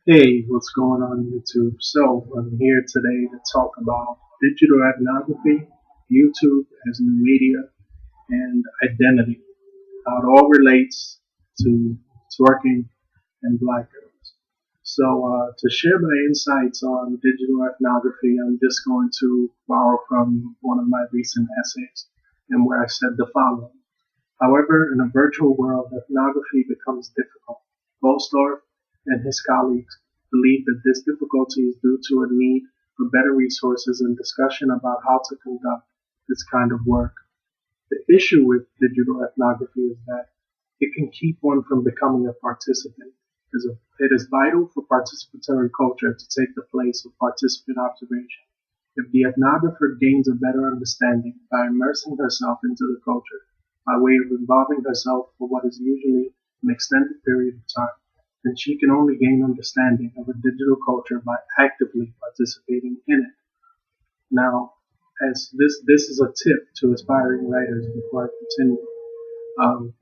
Hey, what's going on YouTube? So, I'm here today to talk about digital ethnography, YouTube as new media, and identity, how it all relates to twerking and black girls. So, to share my insights on digital ethnography, I'm just going to borrow from one of my recent essays, and where I said the following. However, in a virtual world, ethnography becomes difficult. Boellstorff and his colleagues believe that this difficulty is due to a need for better resources and discussion about how to conduct this kind of work. The issue with digital ethnography is that it can keep one from becoming a participant. It is vital for participatory culture to take the place of participant observation. If the ethnographer gains a better understanding by immersing herself into the culture, by way of involving herself for what is usually an extended period of time, then she can only gain understanding of a digital culture by actively participating in it. Now, as this is a tip to aspiring writers before I continue. Um,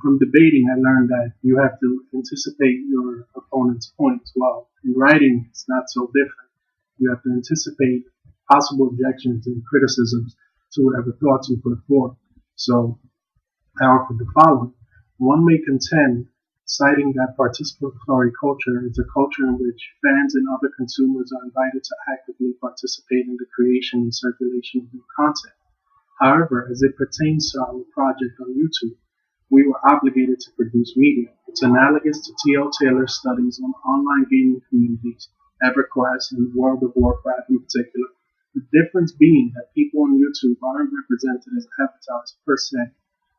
from debating, I learned that you have to anticipate your opponent's points. Well, in writing, it's not so different. You have to anticipate possible objections and criticisms to whatever thoughts you put forth. So I offered the following. One may contend, citing that participatory culture is a culture in which fans and other consumers are invited to actively participate in the creation and circulation of new content. However, as it pertains to our project on YouTube, we were obligated to produce media. It's analogous to T.L. Taylor's studies on online gaming communities, EverQuest, and World of Warcraft in particular. The difference being that people on YouTube aren't represented as avatars per se.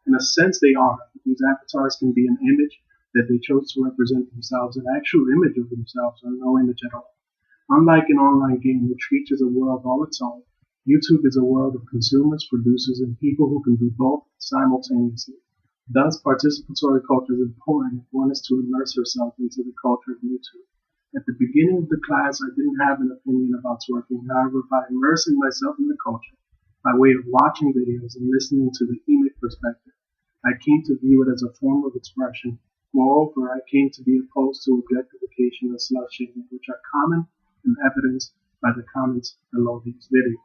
In a sense, they are. These avatars can be an image that they chose to represent themselves, an actual image of themselves, or no image at all. Unlike an online game which features a world all its own, YouTube is a world of consumers, producers, and people who can do both simultaneously. Thus, participatory culture is important if one is to immerse herself into the culture of YouTube. At the beginning of the class, I didn't have an opinion about twerking. However, by immersing myself in the culture, by way of watching videos and listening to the emic perspective, I came to view it as a form of expression. Moreover, I came to be opposed to objectification and slut shaming, which are common and evidenced by the comments below these videos.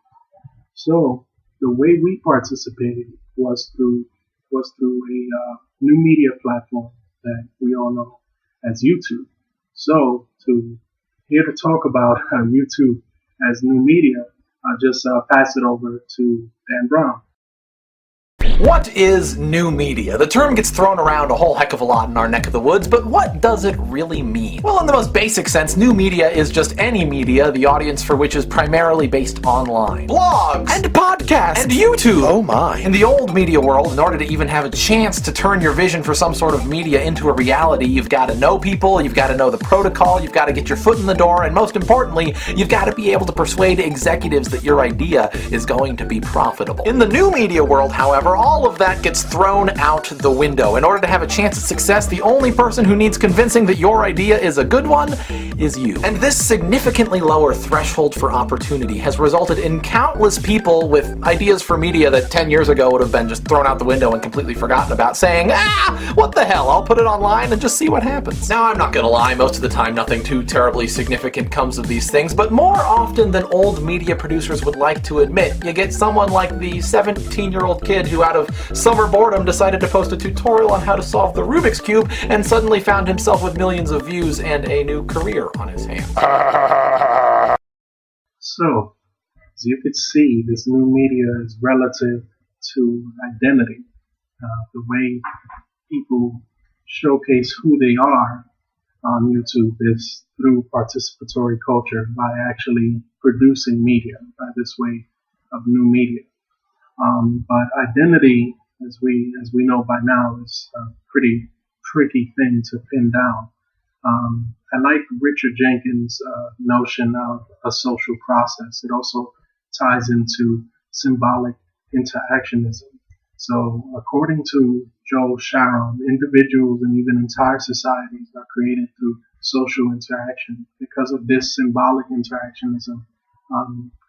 So the way we participated was through a new media platform that we all know as YouTube. So to here to talk about YouTube as new media, I'll just pass it over to Dan Brown. What is new media? The term gets thrown around a whole heck of a lot in our neck of the woods, but what does it really mean? Well, in the most basic sense, new media is just any media, the audience for which is primarily based online. Blogs! And podcasts! And YouTube! Oh my. In the old media world, in order to even have a chance to turn your vision for some sort of media into a reality, you've got to know people, you've got to know the protocol, you've got to get your foot in the door, and most importantly, you've got to be able to persuade executives that your idea is going to be profitable. In the new media world, however, all of that gets thrown out the window. In order to have a chance at success, the only person who needs convincing that your idea is a good one is you. And this significantly lower threshold for opportunity has resulted in countless people with ideas for media that 10 years ago would have been just thrown out the window and completely forgotten about, saying, what the hell, I'll put it online and just see what happens. Now, I'm not gonna lie, most of the time nothing too terribly significant comes of these things, but more often than old media producers would like to admit, you get someone like the 17-year-old kid who out of summer boredom decided to post a tutorial on how to solve the Rubik's Cube and suddenly found himself with millions of views and a new career on his hands. So, as you can see, this new media is relative to identity. The way people showcase who they are on YouTube is through participatory culture by actually producing media by this way of new media. But identity, as we know by now, is a pretty tricky thing to pin down. I like Richard Jenkins' notion of a social process. It also ties into symbolic interactionism. So, according to Joel Sharon, individuals and even entire societies are created through social interaction. Because of this, symbolic interactionism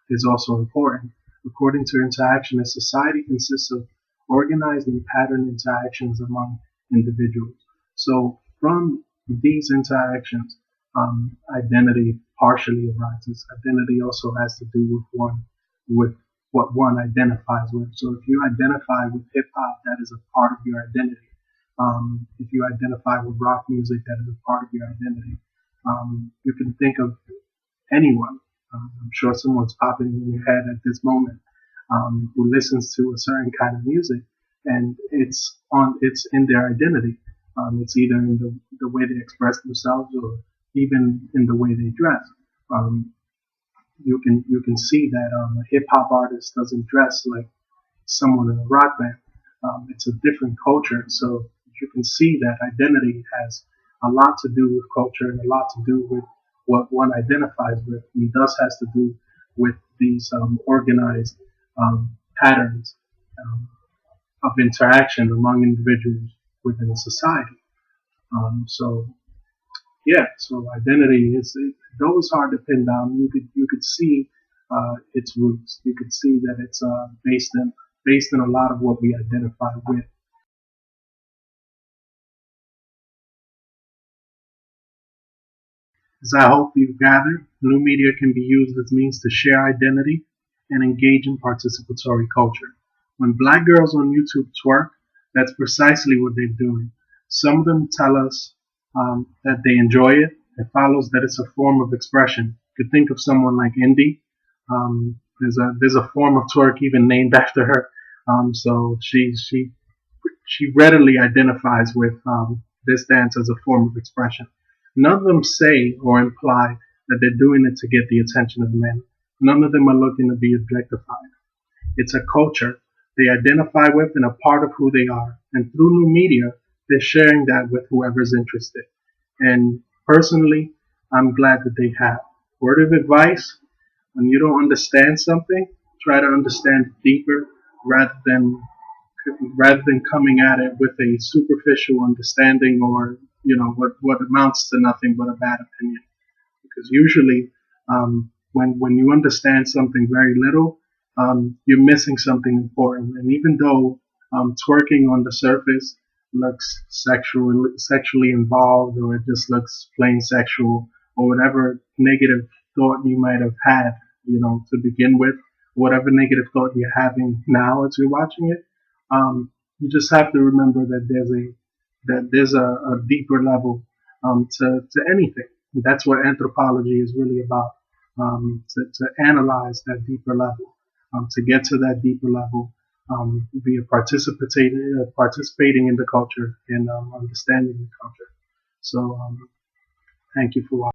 is also important. According to interactionist, society consists of organized and patterned interactions among individuals. So from these interactions, identity partially arises. Identity also has to do with what one identifies with. So if you identify with hip hop, that is a part of your identity. If you identify with rock music, that is a part of your identity. You can think of anyone. I'm sure someone's popping in your head at this moment who listens to a certain kind of music, and it's in their identity. It's either in the way they express themselves, or even in the way they dress. You can see that a hip hop artist doesn't dress like someone in a rock band. It's a different culture, so you can see that identity has a lot to do with culture and a lot to do with what one identifies with, and thus has to do with these organized patterns of interaction among individuals within a society. So identity is, though it's hard to pin down, you could see its roots. You could see that it's based in a lot of what we identify with. As I hope you've gathered, new media can be used as means to share identity and engage in participatory culture. When black girls on YouTube twerk, that's precisely what they're doing. Some of them tell us that they enjoy it. It follows that it's a form of expression. You could think of someone like Indy. There's a form of twerk even named after her. So she readily identifies with this dance as a form of expression. None of them say or imply that they're doing it to get the attention of men. None of them are looking to be objectified. It's a culture they identify with and a part of who they are. And through new media, they're sharing that with whoever's interested. And personally, I'm glad that they have. Word of advice: when you don't understand something, try to understand it deeper rather than coming at it with a superficial understanding, or what amounts to nothing but a bad opinion. Because usually, when you understand something very little, you're missing something important. And even though twerking on the surface looks sexually involved, or it just looks plain sexual, or whatever negative thought you might have had, to begin with, whatever negative thought you're having now as you're watching it, you just have to remember that there's a deeper level to anything. That's what anthropology is really about, to analyze that deeper level, to get to that deeper level, be participating in the culture and understanding the culture. So thank you for watching.